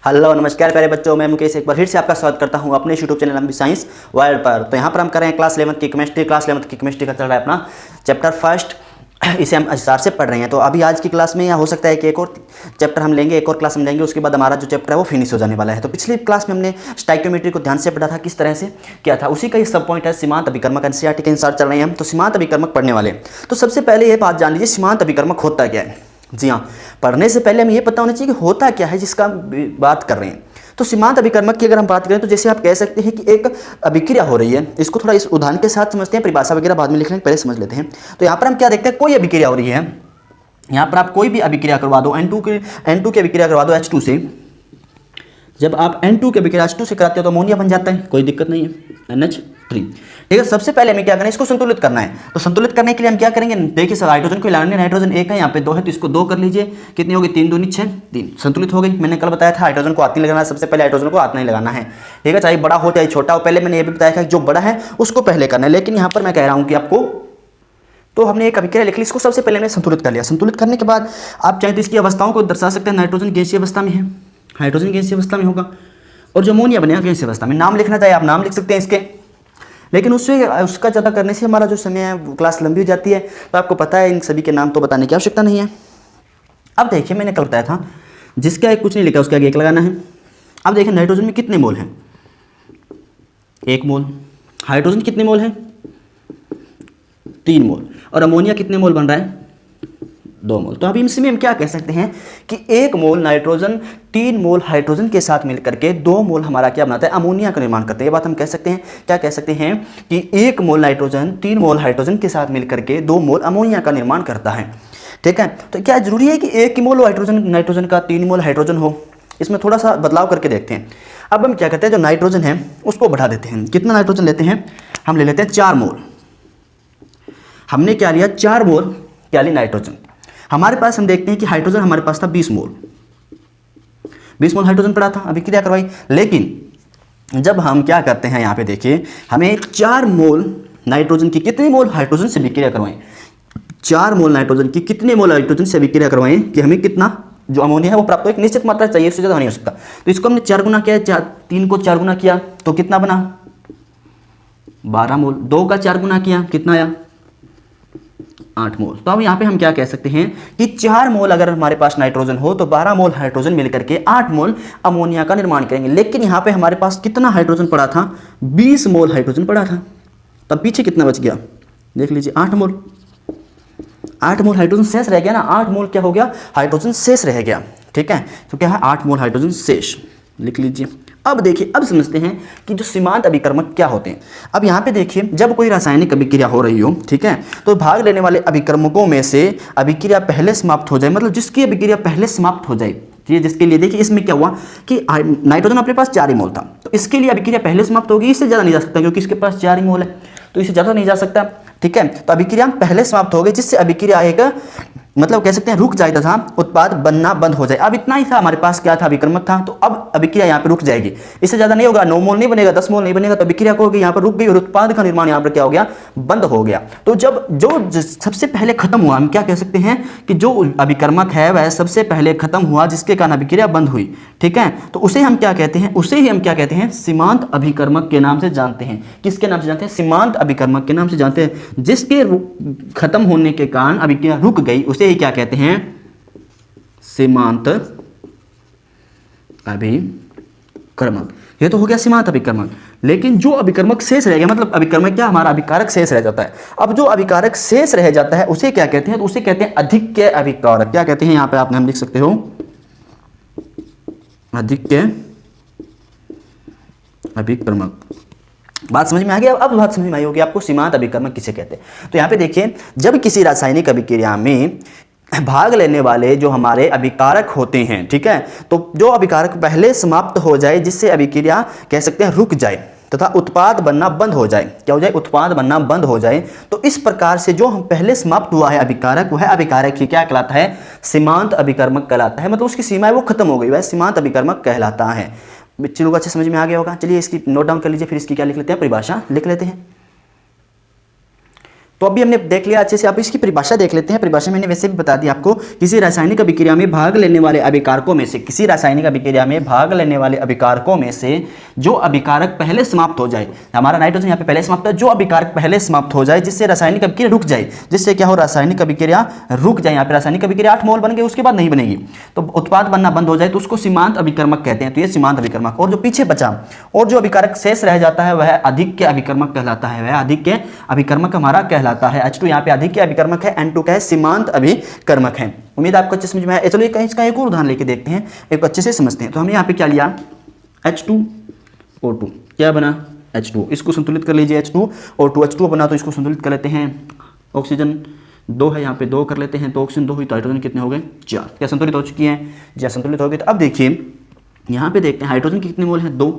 Hello नमस्कार प्यारे बच्चों, मैं मुकेश एक बार फिर से आपका स्वागत करता हूं अपने YouTube channel MB science world पर। तो यहां पर हम कर रहे हैं क्लास 11 की केमिस्ट्री। क्लास 11 की केमिस्ट्री का चल रहा है अपना चैप्टर फर्स्ट। इसे हम विस्तार से पढ़ रहे हैं। तो अभी आज की क्लास में या हो सकता है कि एक और चैप्टर हम लेंगे, एक और क्लास हम लेंगे, उसके बाद हमारा जो चैप्टर है वो फिनिश हो जाने वाला है। तो पिछली क्लास में हमने स्टाइक्योमेट्री को ध्यान से पढ़ा था, किस तरह से क्या था, उसी का ये सब पॉइंट है। सीमांत अभिकर्मक एनसीईआरटी के अनुसार चल रहे हैं हम। तो सीमांत अभिकर्मक पढ़ने वाले, तो सबसे पहले ये बात जान लीजिए, सीमांत अभिकर्मक होता क्या है। जी हाँ, पढ़ने से पहले हमें ये पता होना चाहिए कि होता क्या है जिसका बात कर रहे हैं। तो सीमांत अभिकर्मक की अगर हम बात करें तो जैसे आप कह सकते हैं कि एक अभिक्रिया हो रही है। इसको थोड़ा इस उदाहरण के साथ समझते हैं, परिभाषा वगैरह बाद में लिख लेंगे, पहले समझ लेते हैं। तो यहाँ पर हम क्या देखते हैं, कोई अभिक्रिया हो रही है। यहाँ पर आप कोई भी अभिक्रिया करवा दो, N2 की अभिक्रिया करवा दो H2 से। जब आप N2 की अभिक्रिया H2 से कराते हो तो अमोनिया बन जाता है, कोई दिक्कत नहीं है, NH3। ठीक है, सबसे पहले हमें क्या करना है, इसको संतुलित करना है। तो संतुलित करने के लिए हम क्या करेंगे, देखिए सर हाइड्रोजन को हिलाने, नाइट्रोजन 1 है, यहाँ पे 2 है, तो इसको 2 कर लीजिए। कितनी होगी, 3 दूनी 6, 3 संतुलित हो गई। मैंने कल बताया था हाइड्रोजन को हाथ नहीं लगाना है, सबसे पहले हाइड्रोजन को हाथ नहीं लगाना है। ठीक है, चाहे बड़ा हो चाहे छोटा हो। पहले मैंने ये भी बताया था जो बड़ा है उसको पहले करना है, लेकिन यहाँ पर मैं कह रहा हूँ कि आपको, तो हमने एक अभिक्रिया लिख ली, इसको सबसे पहले हमने संतुलित कर लिया। संतुलित करने के बाद आप चाहे तो इसकी अवस्थाओं को दर्शा सकते हैं। नाइट्रोजन गैसीय अवस्था में है, हाइड्रोजन गैसीय अवस्था में होगा, और जो अमोनिया बनेगा गैसीय अवस्था में। नाम लिखना चाहिए, आप नाम लिख सकते हैं इसके, लेकिन उसका ज़्यादा करने से हमारा जो समय है क्लास लंबी हो जाती है। तो आपको पता है इन सभी के नाम तो बताने की आवश्यकता नहीं है। अब देखिए, मैंने कल बताया था जिसके आगे कुछ नहीं लिखा उसके आगे 1 लगाना है। अब देखिए नाइट्रोजन में कितने मोल हैं, 1 मोल। हाइड्रोजन कितने मोल हैं, 3 मोल। और अमोनिया कितने मोल बन रहा है, 2 मोल। तो अभी इसमें हम क्या कह सकते हैं कि 1 मोल नाइट्रोजन 3 मोल हाइड्रोजन के साथ मिलकर के 2 मोल हमारा क्या बनाता है, अमोनिया का निर्माण करते हैं। ये बात हम कह सकते हैं, क्या कह सकते हैं कि 1 मोल नाइट्रोजन 3 मोल हाइड्रोजन के साथ मिलकर के 2 मोल अमोनिया का निर्माण करता है। ठीक है, तो क्या जरूरी है कि 1 मोल हाइड्रोजन नाइट्रोजन का 3 मोल हाइड्रोजन हो? इसमें थोड़ा सा बदलाव करके देखते हैं। अब हम क्या करते हैं, जो नाइट्रोजन है उसको बढ़ा देते हैं। कितना नाइट्रोजन लेते हैं, हम ले लेते हैं 4 मोल। हमने क्या लिया, 4 मोल क्या लिया नाइट्रोजन। हमारे पास हम देखते हैं कि हाइड्रोजन हमारे पास था 20 मोल, 20 मोल हाइड्रोजन पड़ा था, अभिक्रिया करवाई। लेकिन जब हम क्या करते हैं, यहाँ पे देखिए, हमें 4 मोल नाइट्रोजन की कितने मोल हाइड्रोजन से अभिक्रिया करवाएं, 4 मोल नाइट्रोजन की कितने मोल हाइड्रोजन से अभिक्रिया करवाएं कि हमें कितना जो अमोनिया है वो प्राप्त हो। एक निश्चित मात्रा चाहिए, उससे ज़्यादा नहीं हो सकता। तो इसको हमने 4 गुना किया, 3 को 4 गुना किया तो कितना बना, 12 मोल। 2 का 4 गुना किया, कितना आया, 8 मोल। तो अब यहाँ पे हम क्या कह सकते हैं कि 4 मोल अगर हमारे पास नाइट्रोजन हो तो 12 मोल हाइड्रोजन मिलकर के 8 मोल अमोनिया का निर्माण करेंगे। लेकिन यहाँ पे हमारे पास कितना हाइड्रोजन पड़ा था, 20 मोल हाइड्रोजन पड़ा था। तब पीछे कितना बच गया, देख लीजिए, 8 मोल। 8 मोल हाइड्रोजन शेष रह गया ना, 8 मोल क्या हो गया, हाइड्रोजन शेष रह गया। ठीक है, तो क्या है, 8 मोल हाइड्रोजन शेष, लिख लीजिए। अब देखिए, अब समझते हैं कि जो सीमांत अभिकर्मक क्या होते हैं। अब यहाँ पे देखिए, जब कोई रासायनिक अभिक्रिया हो रही हो, ठीक है, तो भाग लेने वाले अभिकर्मकों में से अभिक्रिया पहले समाप्त हो जाए, मतलब जिसकी अभिक्रिया पहले समाप्त हो जाए, ठीक है, जिसके लिए देखिए इसमें क्या हुआ कि नाइट्रोजन अपने पास 4 ही मोल था, तो इसके लिए अभिक्रिया पहले समाप्त होगी, इससे ज़्यादा नहीं जा सकता क्योंकि इसके पास 4 ही मोल है, तो इससे ज़्यादा नहीं जा सकता। ठीक है, तो अभिक्रिया पहले समाप्त हो गई, जिससे अभिक्रिया एक मतलब कह सकते हैं रुक जाए तथा उत्पाद बनना बंद हो जाए। अब इतना ही था हमारे पास, क्या था, अभिकर्मक था, तो अब अभिक्रिया यहाँ पे रुक जाएगी, इससे ज्यादा नहीं होगा। 9 मोल नहीं बनेगा, 10 मोल नहीं बनेगा, तो अभिक्रिया को यहाँ पर रुक गई और उत्पाद का निर्माण यहाँ पर क्या हो गया, बंद हो गया। तो जब जो सबसे पहले खत्म हुआ, हम क्या कह सकते हैं कि जो अभिकर्मक है वह सबसे पहले खत्म हुआ, जिसके कारण अभिक्रिया बंद हुई। ठीक है, तो उसे हम क्या कहते हैं, उसे ही हम क्या कहते हैं, सीमांत अभिकर्मक के नाम से जानते हैं। किसके नाम से जानते हैं, सीमांत अभिकर्मक के नाम से जानते हैं। जिसके खत्म होने के कारण अभिक्रिया रुक गई, उसे ही क्या कहते हैं, सीमांत अभिकर्मक। ये तो हो गया सीमांत अभिकर्मक। लेकिन जो अभिकर्मक शेष रह गया, मतलब अभिकर्मक क्या, हमारा अभिकारक शेष रह जाता है। अब जो अभिकारक शेष रह जाता है उसे क्या कहते हैं, तो उसे कहते हैं अधिक्य अभिकारक। क्या कहते हैं, यहां पे आप नाम लिख सकते हो, अधिक्य अभिकर्मक। बात समझ में आ गया? अब बात समझ में आई होगी आपको सीमांत अभिकर्मक किसे कहते हैं। तो यहाँ पे देखिए, जब किसी रासायनिक अभिक्रिया में भाग लेने वाले जो हमारे अभिकारक होते हैं, ठीक है, तो जो अभिकारक पहले समाप्त हो जाए, जिससे अभिक्रिया कह सकते हैं रुक जाए तथा उत्पाद बनना बंद हो जाए, क्या हो जाए, उत्पाद बनना बंद हो जाए, तो इस प्रकार से जो हम पहले समाप्त हुआ है अभिकारक, वह अभिकारक ही क्या कहलाता है, सीमांत अभिकर्मक कहलाता है। मतलब उसकी सीमाएं वो खत्म हो गई, वह सीमांत अभिकर्मक कहलाता है। बच्चे लोग अच्छे समझ में आ गया होगा। चलिए इसकी नोट डाउन कर लीजिए, फिर इसकी क्या लिख लेते हैं, परिभाषा लिख लेते हैं। तो अभी हमने देख लिया अच्छे से। अब इसकी परिभाषा देख लेते हैं। परिभाषा मैंने वैसे भी बता दी आपको, किसी रासायनिक अभिक्रिया में भाग लेने वाले अभिकारकों में से, किसी रासायनिक अभिक्रिया में भाग लेने वाले अभिकारकों में से जो अभिकारक पहले समाप्त हो जाए, हमारा नाइट्रोजन यहाँ पे पहले समाप्त है, जो अभिकारक पहले समाप्त हो जाए जिससे रासायनिक अभिक्रिया रुक जाए, जिससे क्या हो, रासायनिक अभिक्रिया रुक जाए। यहाँ पे रासायनिक अभिक्रिया 8 मोल बन गए, उसके बाद नहीं बनेगी, तो उत्पाद बनना बंद हो जाए, तो उसको सीमांत अभिकर्मक कहते हैं। तो ये सीमांत अभिकर्मक, और जो पीछे बचा और जो अभिकारक शेष रह जाता है वह अधिक के अभिकर्मक कहलाता है, वह अधिक के अभिकर्मक हमारा कहलाता है। H2 यहाँ पे अधिक के अभिकर्मक है, N2 का है सीमांत अभिकर्मक है। उम्मीद आपको अच्छे समझ में आया। चलो इसका एक और उदाहरण लेके देखते हैं, एक अच्छे से समझते हैं। तो हमने यहाँ पे क्या लिया, H2O2, क्या बना H2, इसको संतुलित कर लीजिए, H2O2, H2O बना तो इसको संतुलित कर लेते हैं। ऑक्सीजन 2 है, यहाँ पे 2 कर लेते हैं, तो ऑक्सीजन 2 हुई तो हाइड्रोजन कितने हो गए 4। क्या संतुलित हो चुकी हैं, जी संतुलित हो गई। तो अब देखिए यहाँ पे देखते हैं हाइड्रोजन के कितने मोल हैं, 2,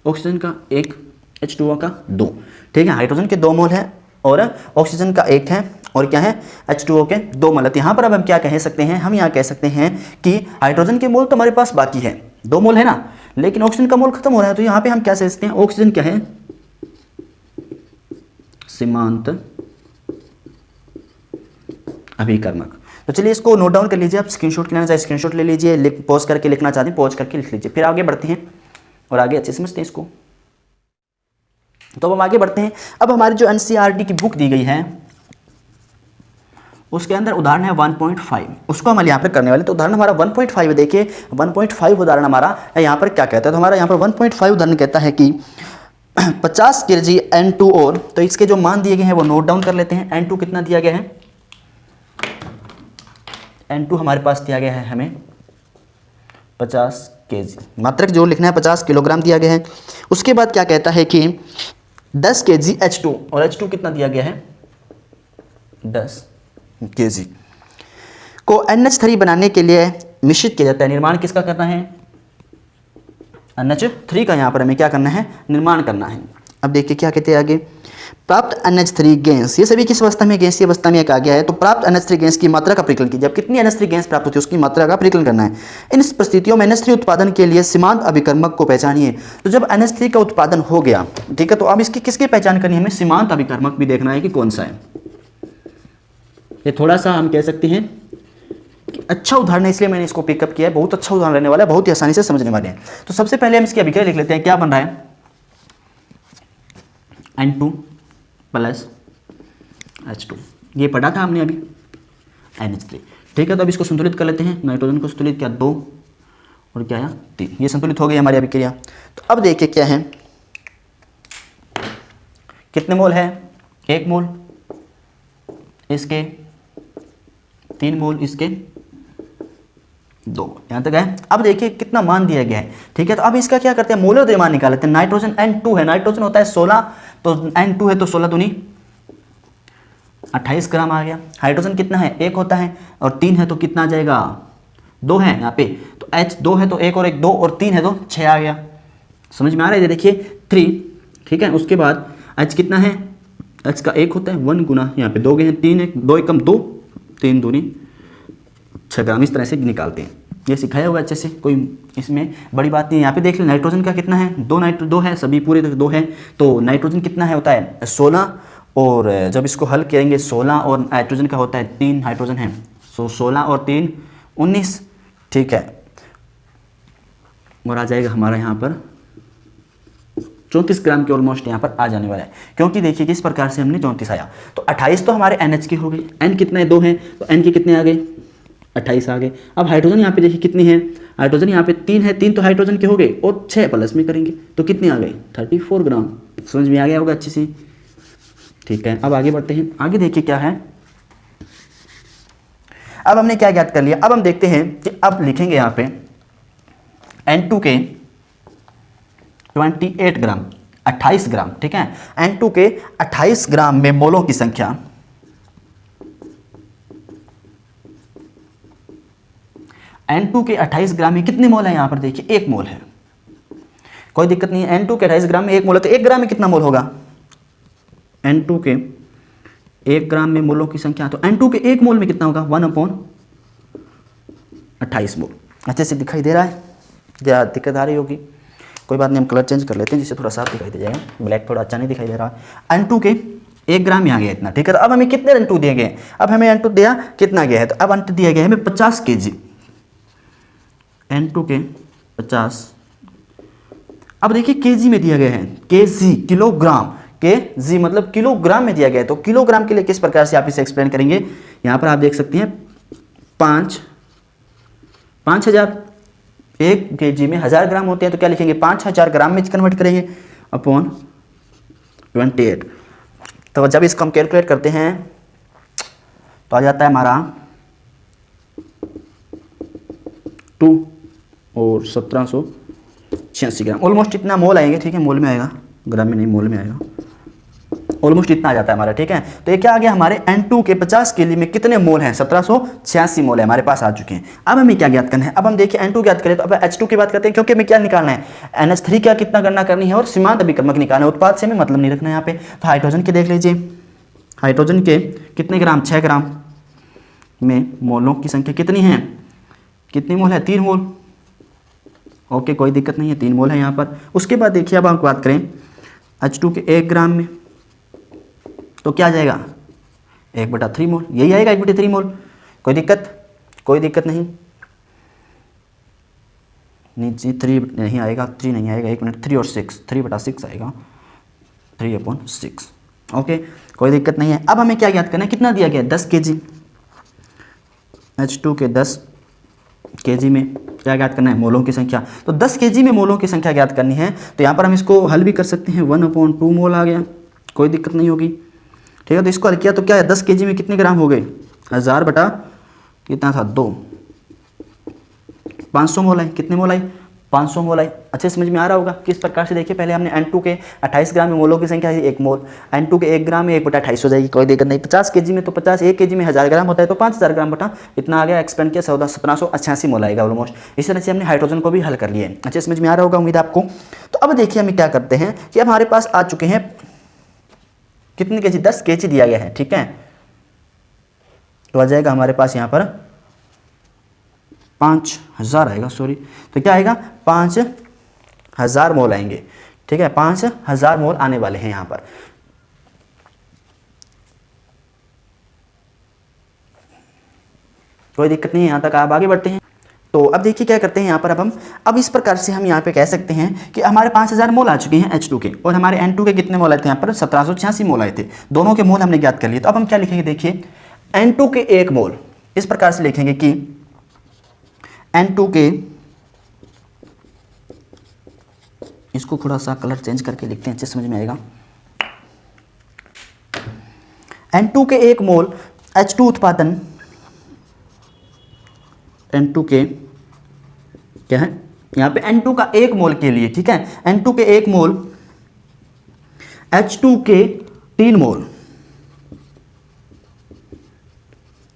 ऑक्सीजन का 1, H2O का 2, ठीक है। हाइड्रोजन के 2 मोल है और ऑक्सीजन का 1 है, और क्या है H2O के 2 मोल। तो यहाँ पर अब हम क्या कह सकते हैं, हम यहाँ कह सकते हैं कि हाइड्रोजन के मोल तो हमारे पास बाकी है, 2 मोल है ना, लेकिन ऑक्सीजन का मोल खत्म हो रहा है। तो यहाँ पे हम क्या सोचते हैं, ऑक्सीजन क्या है, सीमांत अभिकर्मक। तो चलिए इसको नोट डाउन कर लीजिए, आप स्क्रीनशॉट लेना चाहे स्क्रीनशॉट ले लीजिए, पॉज करके लिखना चाहते हैं पॉज करके लिख लीजिए। फिर आगे बढ़ते हैं और आगे अच्छे समझते हैं इसको। तो अब हम आगे बढ़ते हैं। अब हमारी जो एनसीईआरटी की बुक दी गई है उसके अंदर उदाहरण है 1.5, उसको हम यहाँ पर करने वाले। तो उदाहरण हमारा 1.5 है, देखिए 1.5 उदाहरण हमारा यहाँ पर क्या कहता है। तो हमारा यहाँ पर 1.5 उदाहरण कहता है कि 50 kg N2 और, तो इसके जो मान दिए गए हैं वो नोट डाउन कर लेते हैं। N2 कितना दिया गया है, N2 हमारे पास दिया गया है हमें 50 kg, मात्रक जो लिखना है 50 किलोग्राम दिया गया है। उसके बाद क्या कहता है कि 10 kg H2, और H2 कितना दिया गया है 10 kg को NH3 बनाने के लिए मिश्रित किया जाता है। निर्माण किसका करना है, NH3 का यहाँ पर हमें क्या करना है, निर्माण करना है। अब देखिए क्या कहते हैं आगे, प्राप्त NH3 गैस, ये सभी किस अवस्था में, गैसीय अवस्था में कहा गया है। तो प्राप्त NH3 गैस की मात्रा का परिकलन कीजिए। जब कितनी NH3 गैस प्राप्त होती है उसकी मात्रा का परिकलन करना है। इन परिस्थितियों में NH3 उत्पादन के लिए सीमांत अभिकर्मक को पहचानिए। तो जब NH3 का उत्पादन हो गया, ठीक है, तो अब इसकी किसकी पहचान करनी है, हमें सीमांत अभिकर्मक भी देखना है कि कौन सा है। ये थोड़ा सा हम कह सकते हैं कि अच्छा उदाहरण है, इसलिए मैंने इसको पिकअप किया है। बहुत अच्छा उदाहरण रहने वाला है, बहुत ही आसानी से समझने वाले हैं। तो सबसे पहले हम इसकी अभिक्रिया लिख लेते हैं। क्या बन रहा है, N2 प्लस H2, ये पढ़ा था हमने अभी, NH3, ठीक है। तो अब इसको संतुलित कर लेते हैं। नाइट्रोजन को संतुलित किया 2 और क्या आया 3, ये संतुलित हो गई हमारी अभिक्रिया। तो अब देखिए क्या है, कितने मोल है, 1 मोल इसके, 3 मोल इसके, 2, यहाँ तक है। अब देखिए कितना मान दिया गया है, ठीक है। तो अब इसका क्या करते हैं, मोलर द्रव्यमान निकाल लेते हैं। नाइट्रोजन N2 है, नाइट्रोजन होता है 16, तो N2 है तो 16 दूनी 28 ग्राम आ गया। हाइड्रोजन कितना है, 1 होता है, और 3 है तो कितना आ जाएगा, 2 है यहाँ पे, तो H2 है तो 1 और 1 2, और 3 है तो 6 आ गया। समझ में आ रहा है, देखिए 3, ठीक है। उसके बाद H कितना है, H का 1 होता है, 1 गुना यहाँ पे 2 गए हैं, 3 1 2 एकम 2, 3 दूनी 6 ग्राम, इस तरह से निकालते हैं। ये सिखाया हुआ अच्छे से, कोई इसमें बड़ी बात नहीं है। यहाँ पे देख लें नाइट्रोजन का कितना है, 2 है, सभी पूरे 2 है, तो नाइट्रोजन कितना है, होता है 16, और जब इसको हल करेंगे 16 और नाइट्रोजन का होता है 3 हाइड्रोजन है, सो 16 और 3 19, ठीक है। और आ जाएगा हमारा यहाँ पर 34 ग्राम के ऑलमोस्ट यहाँ पर आ जाने वाला है, क्योंकि देखिए किस प्रकार से हमने 34 आया। तो 28 तो हमारे NH की हो गई, N कितना है 2 है, तो N के कितने आ गए 28 आ गए। अब हाइड्रोजन यहाँ पे देखिए कितनी है, हाइड्रोजन यहाँ पे 3 है, 3 तो हाइड्रोजन के हो गए, और 6 प्लस में करेंगे तो कितने आ गए 34 ग्राम। समझ में आ गया होगा अच्छी से, ठीक है। अब आगे बढ़ते हैं। आगे देखिए क्या है, अब हमने क्या ज्ञात कर लिया। अब हम देखते हैं कि अब लिखेंगे यहाँ पे N2 के 28 ग्राम, 28 ग्राम, ठीक है। N2 के 28 ग्राम में मोलों की संख्या, N2 के 28 ग्राम में कितने मोल है, यहाँ पर देखिए 1 मोल है, कोई दिक्कत नहीं है। N2 के 28 ग्राम में 1 मोल है, तो 1 ग्राम में कितना मोल होगा, N2 के 1 ग्राम में मोलों की संख्या, तो N2 के 1 मोल में कितना होगा 1/28 मोल। अच्छे से दिखाई दे रहा है, क्या दिक्कत आ रही होगी, कोई बात नहीं, हम कलर चेंज कर लेते हैं जिससे थोड़ा साफ दिखाई दे जाएगा। ब्लैक थोड़ा अच्छा नहीं दिखाई दे रहा है। N2 के 1 ग्राम यहाँ गया इतना, ठीक है। तो अब हमें कितने N2 दिए गए, अब हमें N2 दिया कितना गया है, तो अब N2 दिया गया है हमें 50 kg, N2 के 50। अब देखिए केजी में दिया गया है, केजी किलोग्राम, केजी मतलब किलोग्राम में दिया गया है। तो किलोग्राम के लिए किस प्रकार से आप इसे एक्सप्लेन करेंगे, यहाँ पर आप देख सकते हैं 5000, 1 केजी में 1000 ग्राम होते हैं, तो क्या लिखेंगे 5000 ग्राम में कन्वर्ट करेंगे अपॉन 28। तो जब इसको हम कैलकुलेट करते हैं तो आ जाता है हमारा 2 और 1786 ग्राम, ऑलमोस्ट इतना मोल आएंगे, ठीक है। मोल में आएगा, ग्राम में नहीं, मोल में आएगा, ऑलमोस्ट इतना आ जाता है हमारा, ठीक है। तो ये क्या आ गया हमारे N2 के 50 केजी में कितने मोल हैं, 1786 मोल है हमारे पास आ चुके हैं। अब हमें क्या ज्ञात करना है, अब हम देखिए N2 ज्ञात करें तो अब H2 की बात करते हैं, क्योंकि हमें क्या निकालना है, NH3 क्या कितना गणना करनी है और सीमांत अभिक्रमक निकालना है, उत्पाद से हमें मतलब नहीं रखना है यहाँ पे। तो हाइड्रोजन के देख लीजिए, हाइड्रोजन के कितने ग्राम, 6 ग्राम में मोलों की संख्या कितनी है, कितनी मोल है, 3 मोल, ओके कोई दिक्कत नहीं है, 3 मोल है यहाँ पर। उसके बाद देखिए अब हम बात करें H2 के 1 ग्राम में, तो क्या आ जाएगा 1/3 मोल, यही आएगा 1/3 मोल, कोई दिक्कत नहीं, नीचे 3 नहीं आएगा, 3 नहीं आएगा, 1 मिनट, 3 और 6, 3/6 आएगा, 3/6, ओके कोई दिक्कत नहीं है। अब हमें क्या ज्ञात करना है, कितना दिया गया है 10 kg, H2 के 10 kg में क्या ज्ञात करना है, मोलों की संख्या। तो 10 kg में मोलों की संख्या ज्ञात करनी है, तो यहाँ पर हम इसको हल भी कर सकते हैं, 1/2 मोल आ गया, कोई दिक्कत नहीं होगी, ठीक है। तो इसको हल किया तो क्या है, 10 kg में कितने ग्राम हो गए, 1000 बटा कितना था 2, 500 मोल आई, कितने मोल आई, 500 मोल आई। अच्छे समझ में आ रहा होगा किस प्रकार से। देखिए पहले हमने N2 के 28 ग्राम में मोलों की संख्या है 1 मोल, N2 के 1 ग्राम में 1/28 हो जाएगी, कोई दिक्कत नहीं। 50 kg में तो 50, 1 kg में 1000 ग्राम होता है, तो 5000 ग्राम बटा इतना आ गया, एक्सपेंड किया 1788 मोल आएगा ऑलमोस्ट। इस तरह से हमने हाइड्रोजन को भी हल कर लिए। अच्छे समझ में आ रहा होगा उम्मीद आपको। तो अब देखिए हमें क्या करते हैं कि अब हमारे पास आ चुके हैं कितने kg, 10 kg दिया गया है, ठीक है। तो आ जाएगा हमारे पास यहाँ पर 5000 आएगा, सॉरी, तो क्या आएगा 5000 मोल आएंगे, ठीक है, 5000 मोल आने वाले हैं यहाँ पर। कोई दिक्कत नहीं है, यहाँ तक आप आगे बढ़ते हैं। तो अब देखिए क्या करते हैं यहाँ पर, अब इस प्रकार से हम यहाँ पे कह सकते हैं कि हमारे 5000 मोल आ चुके हैं H2 के, और हमारे N2 के कितने मोल आए थे यहाँ पर, 1786 मोल आए थे, दोनों के मोल हमने ज्ञात कर लिए। तो अब हम क्या लिखेंगे, देखिए N2 के 1 मोल इस प्रकार से लिखेंगे कि N2 के, इसको थोड़ा सा कलर चेंज करके लिखते हैं, अच्छे समझ में आएगा। N2 के 1 मोल H2 उत्पादन, N2 के क्या है यहाँ पे, N2 का 1 मोल के लिए, ठीक है, N2 के 1 मोल H2 के 3 मोल,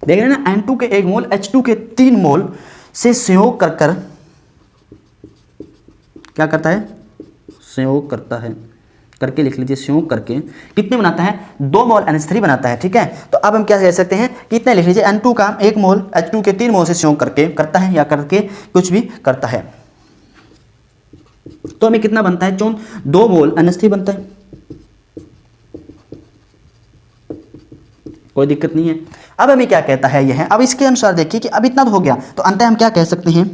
देख रहे हैं ना, N2 के 1 मोल H2 के 3 मोल से संयोग कर क्या करता है, संयोग करता है, करके लिख लीजिए, संयोग करके कितने बनाता है, 2 मोल NH3 बनाता है, ठीक है। तो अब हम क्या कह सकते हैं, कितने लिख लीजिए, N2 का 1 मोल H2 के 3 मोल से संयोग करके करता है, या करके कुछ भी करता है, तो हमें कितना बनता है, 2 मोल NH3 बनता है, कोई दिक्कत नहीं है। अब हमें क्या कहता है यह, अब इसके अनुसार देखिए कि अब इतना तो हो गया, तो अंततः हम क्या कह सकते हैं,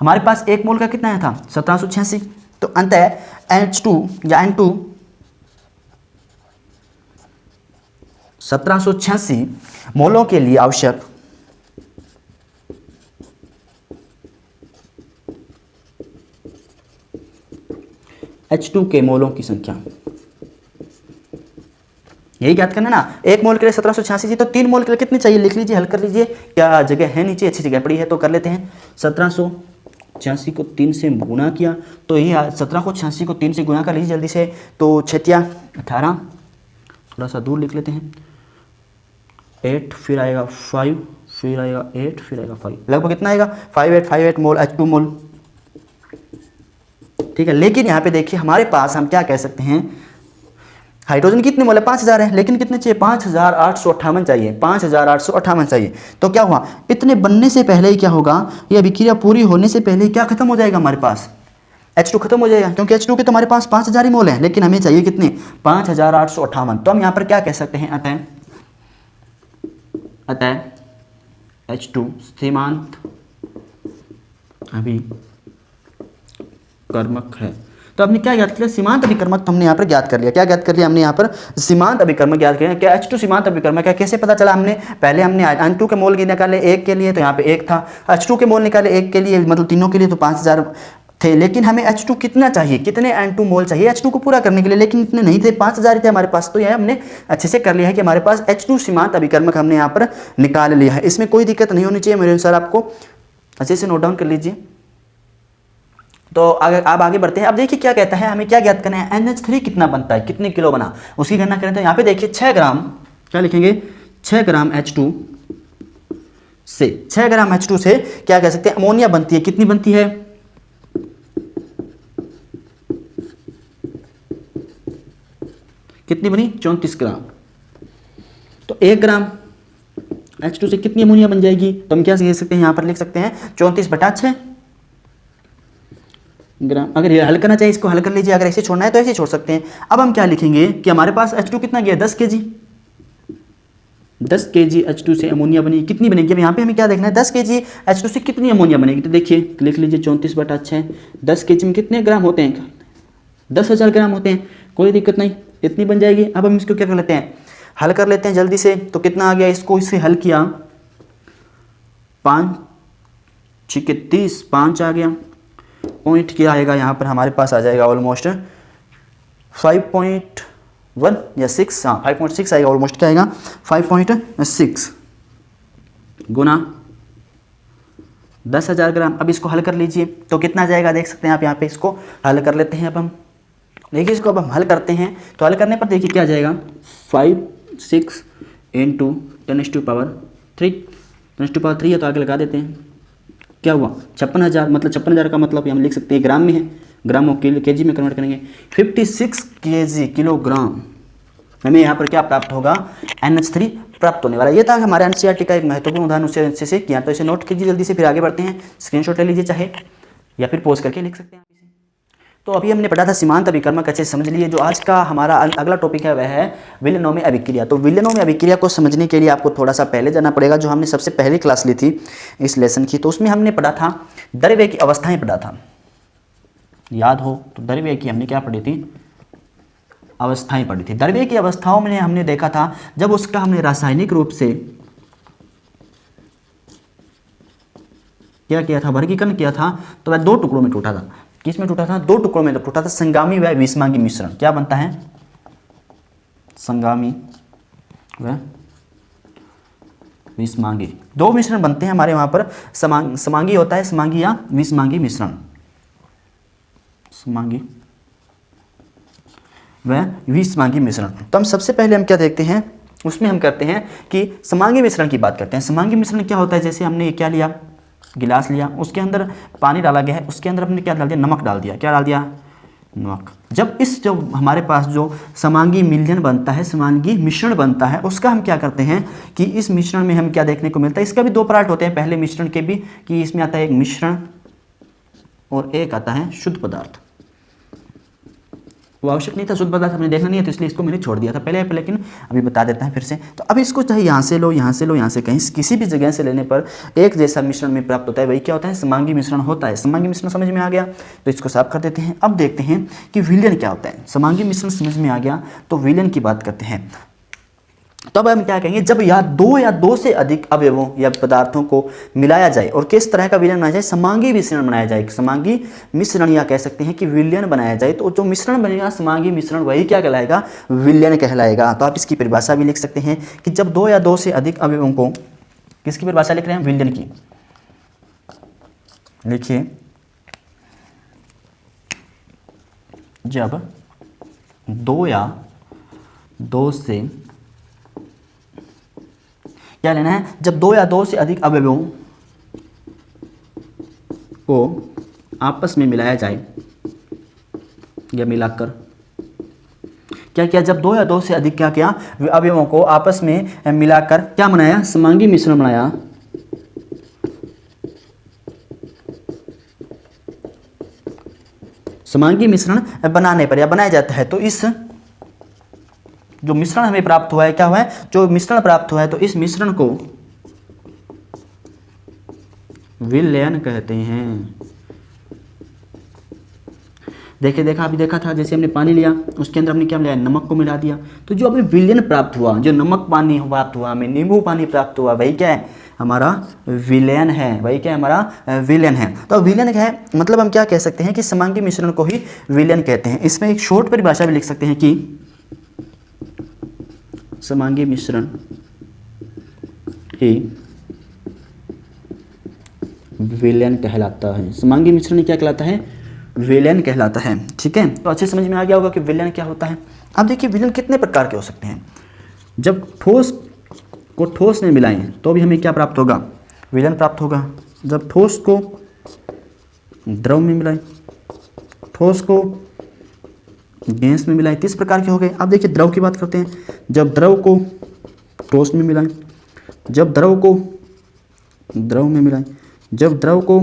हमारे पास 1 मोल का कितना आया था, 1786, तो अंततः H2 या N2 1786 मोलों के लिए आवश्यक H2 के मोलों की संख्या, यही ज्ञात करना ना। 1 मोल के लिए 1786 थी, तो 3 मोल के लिए कितनी चाहिए, लिख लीजिए, हल कर लीजिए, क्या जगह है नीचे, अच्छी जगह पड़ी है, तो कर लेते हैं। 1786 को 3 से गुना किया, तो ये 1786 को 3 से गुना कर लीजिए जल्दी से, तो 6 18, थोड़ा सा दूर लिख लेते हैं, 8 फिर आएगा 5 फिर आएगा 8 फिर आएगा 5, लगभग कितना आएगा 58 मोल H2 मोल, ठीक है। लेकिन यहाँ पे देखिए हमारे पास हम क्या कह सकते हैं, हाइड्रोजन कितने मोल है, 5000 है, लेकिन कितने चाहिए, 5858 चाहिए, 5858 चाहिए। तो क्या हुआ, इतने बनने से पहले ही क्या होगा, ये अभिक्रिया पूरी होने से पहले ही क्या खत्म हो जाएगा हमारे पास, H2 खत्म हो जाएगा, क्योंकि H2 के तो हमारे पास 5000 ही मोल हैं, लेकिन हमें चाहिए कितने, 5858। तो हम यहाँ पर क्या कह सकते हैं, अतः H2 सीमांत अभिकर्मक है। तो हमने क्या ज्ञात किया, सीमांत अभिकर्मक। तो हमने यहाँ पर ज्ञात कर लिया, क्या ज्ञात कर लिया हमने यहाँ पर, सीमांत अभिकर्मक ज्ञात किया। क्या H2 सीमांत अभिकर्मक है, कैसे पता चला हमने, पहले हमने N2 के मोल निकाले 1 के लिए, तो यहाँ पे 1 था, H2 के मोल निकाले 1 के लिए, मतलब तीनों के लिए, तो 5000 थे। लेकिन हमें H2 कितना चाहिए, कितने N2 मोल चाहिए H2 को पूरा करने के लिए, लेकिन इतने नहीं थे, 5000 थे हमारे पास। तो यह हमने अच्छे से कर लिया है कि हमारे पास H2 सीमांत अभिकर्मक हमने यहाँ पर निकाल लिया है। इसमें कोई दिक्कत नहीं होनी चाहिए मेरे अनुसार, आपको अच्छे से नोट डाउन कर लीजिए। तो अब आगे बढ़ते हैं। अब देखिए क्या कहता है, हमें क्या ज्ञात करना है, NH3 कितना बनता है, कितने किलो बना, उसकी गणना करें। तो यहाँ पे देखिए 6 ग्राम, क्या लिखेंगे, 6 ग्राम H2 से, 6 ग्राम H2 से क्या कह सकते हैं, अमोनिया बनती है। कितनी बनती है, कितनी बनी, 34 ग्राम। तो 1 ग्राम H2 से कितनी अमोनिया बन जाएगी, तो हम क्या कह सकते हैं, यहाँ पर लिख सकते हैं 34/6 ग्राम। अगर ये हल करना चाहिए, इसको हल कर लीजिए, अगर ऐसे छोड़ना है तो ऐसे छोड़ सकते हैं। अब हम क्या लिखेंगे कि हमारे पास H2 कितना गया, 10 kg, 10 kg H2 से अमोनिया बनी, कितनी बनेगी। अब यहाँ पे हमें क्या देखना है, 10 kg H2 से कितनी अमोनिया बनेगी। तो देखिए लिख लीजिए 34/6, 10 kg में कितने ग्राम होते हैं, 10,000 ग्राम होते हैं, कोई दिक्कत नहीं, इतनी बन जाएगी। अब हम इसको क्या कर लेते हैं, हल कर लेते हैं जल्दी से। तो कितना आ गया, इसको इससे हल किया, 5 6 30, 5 आ गया, पॉइंट क्या आएगा यहाँ पर, हमारे पास आ जाएगा ऑलमोस्ट 5.1 या 6, हाँ 5.6 आएगा, ऑलमोस्ट क्या आएगा, 5.6 गुना 10,000 ग्राम। अब इसको हल कर लीजिए, तो कितना जाएगा, देख सकते हैं आप यहाँ पे, इसको हल कर लेते हैं। अब हम देखिए, इसको अब हम हल करते हैं, तो हल करने पर देखिए क्या जाएगा, 5 6 × 10⁻3, 10⁻3 है तो आगे लगा देते हैं, क्या हुआ 56,000। मतलब 56,000 का मतलब हम लिख सकते हैं ग्राम में है, ग्राम को केजी में कन्वर्ट करेंगे, 56 kg किलोग्राम हमें यहाँ पर क्या प्राप्त होगा, NH3 प्राप्त होने वाला। ये था हमारे NCERT का एक महत्वपूर्ण उदाहरण, उससे अच्छे से किया। तो इसे नोट कीजिए जल्दी से, फिर आगे बढ़ते हैं। स्क्रीनशॉट ले लीजिए चाहे, या फिर पोज करके लिख सकते हैं। तो अभी हमने पढ़ा था सीमांत अभिकर्मक, अच्छे से समझ लिए। जो आज का हमारा अगला टॉपिक है वह है विलेनोमी अभिक्रिया। तो विलेनोमी अभिक्रिया को समझने के लिए आपको थोड़ा सा पहले जाना पड़ेगा, जो हमने सबसे पहली क्लास ली थी इस लेसन की। तो उसमें हमने पढ़ा था द्रव्य की अवस्थाएं पढ़ा था, याद हो तो द्रव्य की हमने क्या पढ़ी थी, अवस्थाएं पढ़ी थी। द्रव्य की अवस्थाओं में हमने देखा था जब उसका हमने रासायनिक रूप से क्या किया था, वर्गीकरण किया था, तो वह 2 टुकड़ों में टूटा था। किस में टूटा था, 2 टुकड़ों में टूटा था, संगामी व विषमांगी मिश्रण। क्या बनता है, संगामी व विषमांगी, 2 मिश्रण बनते हैं हमारे वहां पर। समांगी होता है, समांगी या विषमांगी मिश्रण, समांगी व विषमांगी मिश्रण। तो हम सबसे पहले हम क्या देखते हैं, उसमें हम करते हैं कि समांगी मिश्रण की बात करते हैं। समांगी मिश्रण क्या होता है, जैसे हमने ये क्या लिया, गिलास लिया, उसके अंदर पानी डाला गया है, उसके अंदर हमने क्या डाल दिया, नमक डाल दिया। क्या डाल दिया, नमक। जब जो हमारे पास जो समांगी मिश्रण बनता है, समांगी मिश्रण बनता है, उसका हम क्या करते हैं कि इस मिश्रण में हम क्या देखने को मिलता है, इसका भी 2 पार्ट होते हैं। पहले मिश्रण के भी कि इसमें आता है एक मिश्रण और एक आता है शुद्ध पदार्थ। वो आवश्यक नहीं था, शुद्ध पदार्थ हमने देखना नहीं है, तो इसलिए इसको मैंने छोड़ दिया था पहले, लेकिन अभी बता देता है फिर से। तो अब इसको चाहे यहाँ से लो, यहाँ से लो, यहाँ से कहीं किसी भी जगह से लेने पर एक जैसा मिश्रण में प्राप्त होता है, वही क्या होता है, समांगी मिश्रण होता है। समांगी मिश्रण समझ में आ गया, तो इसको साफ कर देते हैं। अब देखते हैं कि विलयन क्या होता है। समांगी मिश्रण समझ में आ गया, तो विलयन की बात करते हैं। तब हम क्या कहेंगे, जब या 2 से अधिक अवयवों या पदार्थों को मिलाया जाए और किस तरह का विलयन बनाया जाए, समांगी मिश्रण बनाया जाए। समांगी मिश्रण या कह सकते हैं कि विलयन बनाया जाए, तो जो मिश्रण बनेगा समांगी मिश्रण, वही क्या कहलाएगा, विलयन कहलाएगा। तो आप इसकी परिभाषा भी लिख सकते हैं कि जब 2 से अधिक अवयवों को, किसकी परिभाषा लिख रहे हैं, विलयन की लिखिए, जब 2 से क्या लेना है, जब 2 से अधिक अवयवों को आपस में मिलाया जाए या मिलाकर, क्या किया, जब 2 से अधिक क्या किया, अवयवों को आपस में मिलाकर क्या बनाया, समांगी मिश्रण बनाया। समांगी मिश्रण बनाने पर या बनाया जाता है, तो इस जो मिश्रण हमें प्राप्त हुआ है, क्या हुआ है, जो मिश्रण प्राप्त हुआ है, तो इस मिश्रण को विलयन कहते हैं। देखा अभी देखा था, जैसे हमने पानी लिया, उसके अंदर हमने क्या मिलाया, नमक को मिला दिया, तो जो हमें विलयन प्राप्त हुआ, जो नमक पानी प्राप्त हुआ, हमें नींबू पानी प्राप्त हुआ, वही क्या है, हमारा विलयन है। वही क्या है, हमारा विलयन है। तो विलयन क्या है, मतलब हम क्या कह सकते हैं कि समांगी मिश्रण को ही विलयन कहते हैं। इसमें एक शॉर्ट परिभाषा भी लिख सकते हैं कि समांगी मिश्रण ही विलयन कहलाता है। समांगी मिश्रण क्या कहलाता है, विलयन कहलाता है। ठीक है, तो अच्छे समझ में आ गया होगा कि विलयन क्या होता है। अब देखिए विलयन कितने प्रकार के हो सकते हैं। जब ठोस को ठोस में मिलाएं तो भी हमें क्या प्राप्त होगा, विलयन प्राप्त होगा। जब ठोस को द्रव में मिलाएं, ठोस को गैस में मिलाएं, 30 प्रकार के हो गए। अब देखिए द्रव की बात करते हैं। जब द्रव को ठोस में मिलाएं, जब द्रव को द्रव में मिलाएं, जब द्रव को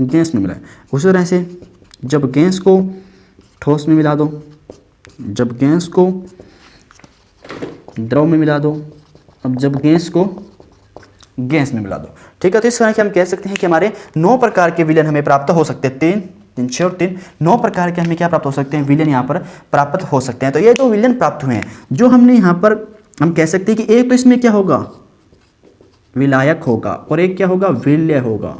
गैस में मिलाएं। उसी तरह से जब गैस को ठोस में मिला दो, जब गैस को द्रव में मिला दो, अब जब गैस को गैस में मिला दो। ठीक है, तो इस तरह के हम कह सकते हैं कि हमारे 9 प्रकार के विलयन हमें प्राप्त हो सकते हैं। 3 6 और 3 9 प्रकार के हमें क्या प्राप्त हो सकते हैं, विलयन यहाँ पर प्राप्त हो सकते हैं। तो ये जो विलयन प्राप्त हुए हैं, जो हमने यहाँ पर हम कह सकते हैं कि एक तो इसमें क्या होगा, विलायक होगा, और एक क्या होगा, विलय होगा।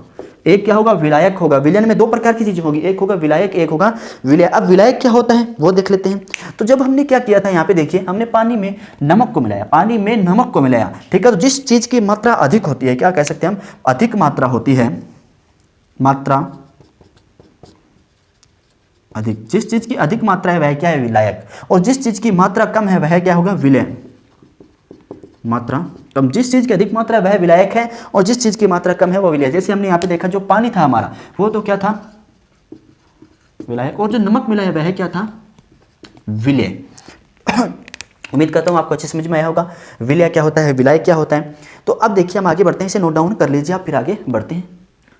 एक क्या होगा, विलायक होगा। विलयन में 2 प्रकार की चीजें होगी, एक होगा विलायक, एक होगा विलय। अब विलायक क्या होता है वो देख लेते हैं। तो जब हमने क्या किया था, यहाँ पे देखिए हमने पानी में नमक को मिलाया, पानी में नमक को मिलाया। ठीक है, तो जिस चीज की मात्रा अधिक होती है, क्या कह सकते हैं हम, अधिक मात्रा होती है, मात्रा अधिक, जिस चीज की अधिक मात्रा है वह क्या है, विलायक। और जिस चीज की मात्रा कम है वह क्या होगा, विलय। मात्रा कम, जिस चीज की अधिक मात्रा है वह विलायक है, और जिस चीज की मात्रा कम है वो विलय। जैसे हमने यहाँ पे देखा, जो पानी था हमारा वो तो क्या था, विलायक, और जो नमक मिला है वह क्या था, विलय। उम्मीद करता हूँ आपको अच्छे समझ में आया होगा विलय क्या होता है, विलायक क्या होता है। तो अब देखिए हम आगे बढ़ते हैं, इसे नोट डाउन कर लीजिए आप, फिर आगे बढ़ते हैं।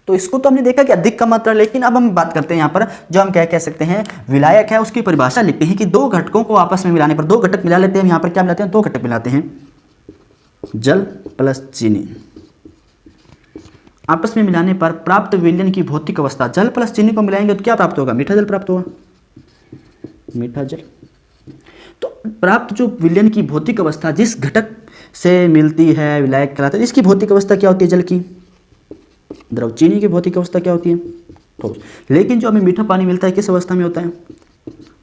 तो इसको तो हमने देखा कि अधिक का मात्रा, लेकिन अब हम बात करते हैं यहाँ पर जो हम क्या कह सकते हैं, विलायक है, उसकी परिभाषा लिखते हैं कि 2 घटकों को आपस में मिलाने पर, 2 घटक मिला लेते हैं। यहाँ पर क्या मिलाते हैं, 2 घटक मिलाते हैं, जल प्लस चीनी। आपस में मिलाने पर प्राप्त विलयन की भौतिक अवस्था, जल प्लस चीनी को मिलाएंगे तो क्या प्राप्त होगा, मीठा जल प्राप्त होगा, मीठा जल। तो प्राप्त जो विलयन की भौतिक अवस्था जिस घटक से मिलती है, विलायक कहलाता है। इसकी भौतिक अवस्था क्या होती है, जल की द्रव, चीनी की भौतिक अवस्था क्या होती है, ठोस। लेकिन जो हमें मीठा पानी मिलता है किस अवस्था में होता है,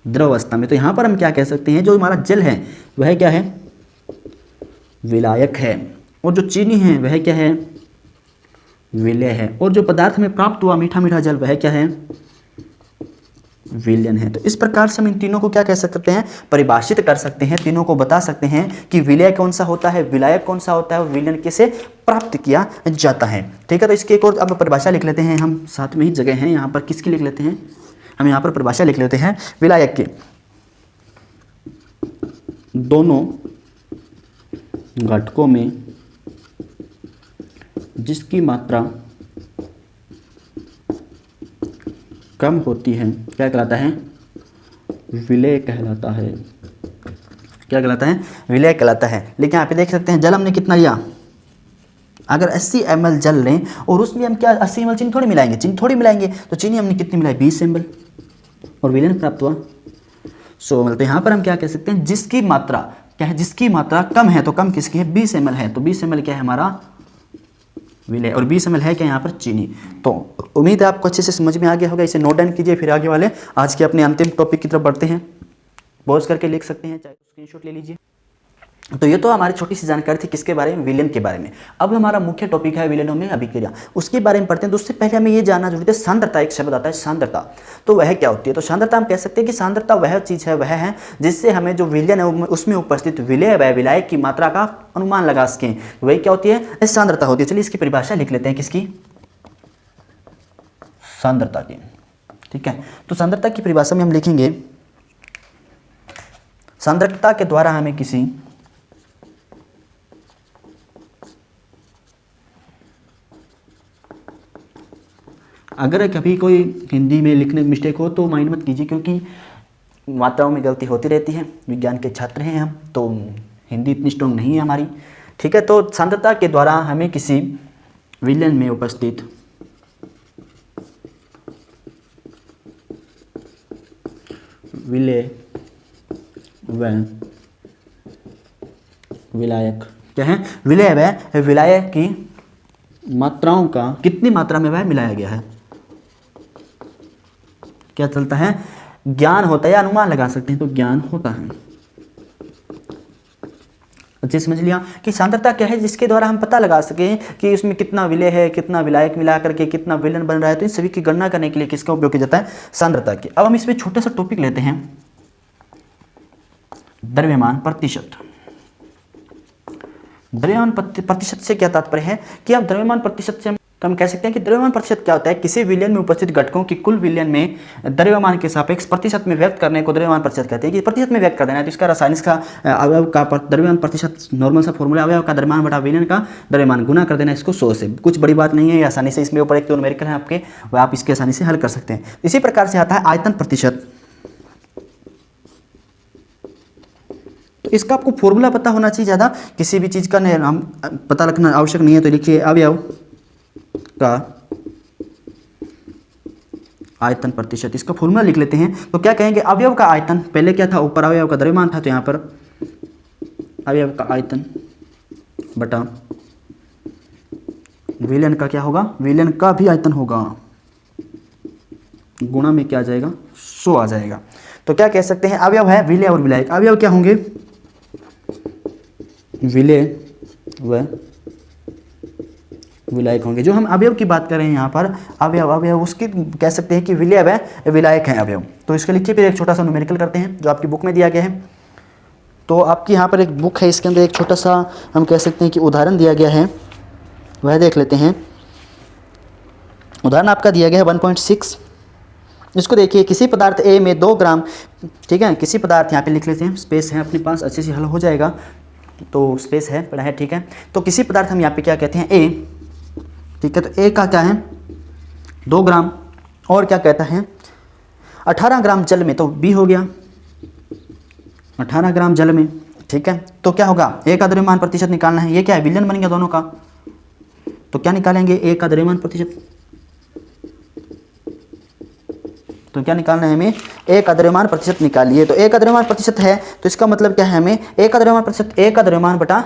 द्रव अवस्था में। तो यहाँ पर हम क्या कह सकते हैं, जो हमारा जल है वह क्या है, विलायक है, और जो चीनी है वह क्या है, विलय है, और जो पदार्थ में प्राप्त हुआ मीठा मीठा जल वह क्या है, विलयन है। तो इस प्रकार से हम इन तीनों को क्या कह सकते हैं, परिभाषित कर सकते हैं, तीनों को बता सकते हैं कि विलय कौन सा होता है, विलायक कौन सा होता है, और विलयन कैसे प्राप्त किया जाता है। ठीक है, तो इसकी एक और अब परिभाषा लिख लेते हैं हम, साथ में ही जगह है यहाँ पर, किसकी लिख लेते हैं हम, यहाँ पर परिभाषा लिख लेते हैं विलायक की। दोनों घटकों में जिसकी मात्रा कम होती है क्या कहलाता है, विलय कहलाता है। क्या कहलाता है, विलय कहलाता है। लेकिन यहाँ पे देख सकते हैं जल हमने कितना लिया, अगर 80 ml जल लें और उसमें हम क्या 80 ml चीनी थोड़ी मिलाएंगे, चीनी थोड़ी मिलाएंगे, तो चीनी हमने कितनी मिलाई, 20 ml, और विलयन प्राप्त हुआ 100 ml। तो यहाँ पर हम क्या कह सकते हैं, जिसकी मात्रा क्या है, जिसकी मात्रा कम है, तो कम किसकी है, 20 ml है, तो 20 ml क्या है हमारा, विलय, और 20 ml है क्या यहाँ पर, चीनी। तो उम्मीद है आपको अच्छे से समझ में आ गया होगा। इसे नोट डाउन कीजिए, फिर आगे वाले आज के अपने अंतिम टॉपिक की तरफ बढ़ते हैं। पॉज करके लिख सकते हैं, चाहे स्क्रीनशॉट ले लीजिए। तो ये तो हमारी छोटी सी जानकारी थी किसके बारे में, विलयन के बारे में। अब हमारा मुख्य टॉपिक है विलयनों में अभिक्रिया, उसके बारे में पढ़ते हैं। तो उससे पहले हमें ये जानना जरूरी है, सांद्रता एक शब्द आता है, सांद्रता। तो वह क्या होती है, तो सांद्रता हम कह सकते हैं कि सांद्रता वह चीज़ है, वह है जिससे हमें जो विलयन है उसमें उपस्थित विलय व विलायक की मात्रा का अनुमान लगा सकें, वही क्या होती है, सांद्रता होती है। चलिए इसकी परिभाषा लिख लेते हैं, किसकी, सांद्रता की। ठीक है, तो सांद्रता की परिभाषा में हम लिखेंगे, सांद्रता के द्वारा हमें किसी अगर कभी कोई हिंदी में लिखने में मिस्टेक हो तो माइंड मत कीजिए, क्योंकि मात्राओं में गलती होती रहती है। विज्ञान के छात्र हैं हम, तो हिंदी इतनी स्ट्रॉन्ग नहीं है हमारी, ठीक है। तो सांद्रता के द्वारा हमें किसी विलयन में उपस्थित विलेय व विलायक क्या है, विलेय व विलायक की मात्राओं का कितनी मात्रा में वह मिलाया गया है, क्या चलता है, ज्ञान होता है या अनुमान लगा सकते हैं, तो ज्ञान होता है। अच्छे समझ लिया कि सांद्रता क्या है, जिसके द्वारा हम पता लगा सकें कि उसमें कितना विलेय है, कितना विलायक मिला करके कितना विलयन बन रहा है। तो इन सभी की गणना करने के लिए किसका उपयोग किया जाता है, सांद्रता की। अब हम इसमें छोटा सा टॉपिक लेते हैं, द्रव्यमान प्रतिशत। द्रव्यमान प्रतिशत से क्या तात्पर्य है कि आप द्रव्यमान प्रतिशत से हम कह सकते हैं कि द्रव्यमान प्रतिशत क्या होता है, किसी विलयन में उपस्थित घटकों की कुल विलयन में द्रव्यमान के सापेक्ष प्रतिशत में व्यक्त करने को द्रव्यमान प्रतिशत कहते हैं। कि प्रतिशत में व्यक्त कर देना है, तो इसका रासायनिक का अवयव का द्रव्यमान प्रतिशत, नॉर्मल सा फॉर्मूला, अवयव का द्रव्यमान बटा विलयन का द्रव्यमान, गुना कर देना इसको 100 से। कुछ बड़ी बात नहीं है, आसानी से इसमें ऊपर एक तो न्यूमेरिकल है आपके, वह आप इसके आसानी से हल कर सकते हैं। इसी प्रकार से आता है आयतन प्रतिशत। तो इसका आपको फॉर्मूला पता होना चाहिए, ज़्यादा किसी भी चीज़ का हम पता रखना आवश्यक नहीं है। तो लिखिए अवयव का आयतन प्रतिशत, इसका फॉर्मूला लिख लेते हैं। तो क्या कहेंगे, अवयव का आयतन, पहले क्या था, ऊपर अवयव का द्रव्यमान था, तो यहाँ पर अवयव का आयतन बटा विलयन का क्या होगा, विलयन का भी आयतन होगा, गुणा में क्या आ जाएगा, 100 आ जाएगा। तो क्या कह सकते हैं, अवयव है विलेय और विलायक। अवयव क्या होंगे, विलेय व विलायक होंगे। जो हम अवयव की बात कर रहे हैं यहाँ पर, अवयव उसकी कह सकते हैं कि विलेय व विलायक हैं अवयव। तो इसके लिखिए फिर एक छोटा सा न्यूमेरिकल करते हैं जो आपकी बुक में दिया गया है। तो आपकी यहाँ पर एक बुक है, इसके अंदर एक छोटा सा हम कह सकते हैं कि उदाहरण दिया गया है, वह देख लेते हैं। उदाहरण आपका दिया गया है 1.6। इसको देखिए, किसी पदार्थ ए में 2 ग्राम, ठीक है, किसी पदार्थ, यहाँ पे लिख लेते हैं, स्पेस है अपने पास, अच्छे से हल हो जाएगा, तो स्पेस है पड़ा है, ठीक है। तो किसी पदार्थ हम यहाँ पे क्या कहते हैं, ए, ठीक है। तो ए का क्या है 2 ग्राम, और क्या कहता है 18 ग्राम जल में, तो बी हो गया 18 ग्राम जल में, ठीक है। तो क्या होगा, ए का द्रव्यमान प्रतिशत निकालना है, ये क्या है, विलयन बन गया दोनों का। तो क्या निकालेंगे, ए का द्रव्यमान प्रतिशत, तो क्या निकालना है हमें, ए का द्रव्यमान प्रतिशत निकालिए। तो ए का द्रव्यमान प्रतिशत है, तो इसका मतलब क्या है, हमें ए का द्रव्यमान प्रतिशत, ए का द्रव्यमान बटा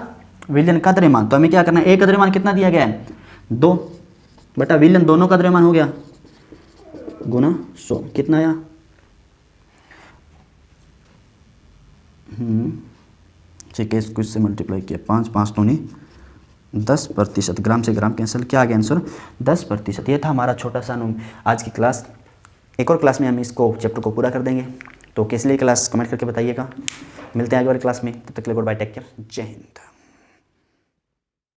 विलयन का द्रव्यमान। तो हमें क्या करना है, ए का द्रव्यमान कितना दिया गया है 2 बटा विलयन, दोनों का द्रव्यमान हो गया, गुना 100, कितना आया, ठीक है, इसको इससे मल्टीप्लाई किया, 5 5 तो नहीं 10%, ग्राम से ग्राम कैंसिल, क्या आ गया आंसर 10%। ये था हमारा छोटा सा आज की क्लास। एक और क्लास में हम इसको चैप्टर को पूरा कर देंगे। तो किस लिए क्लास कमेंट करके बताइएगा। मिलते हैं अगली बार क्लास में, तब तक के लिए गुड बाय, टेक केयर, जय हिंद।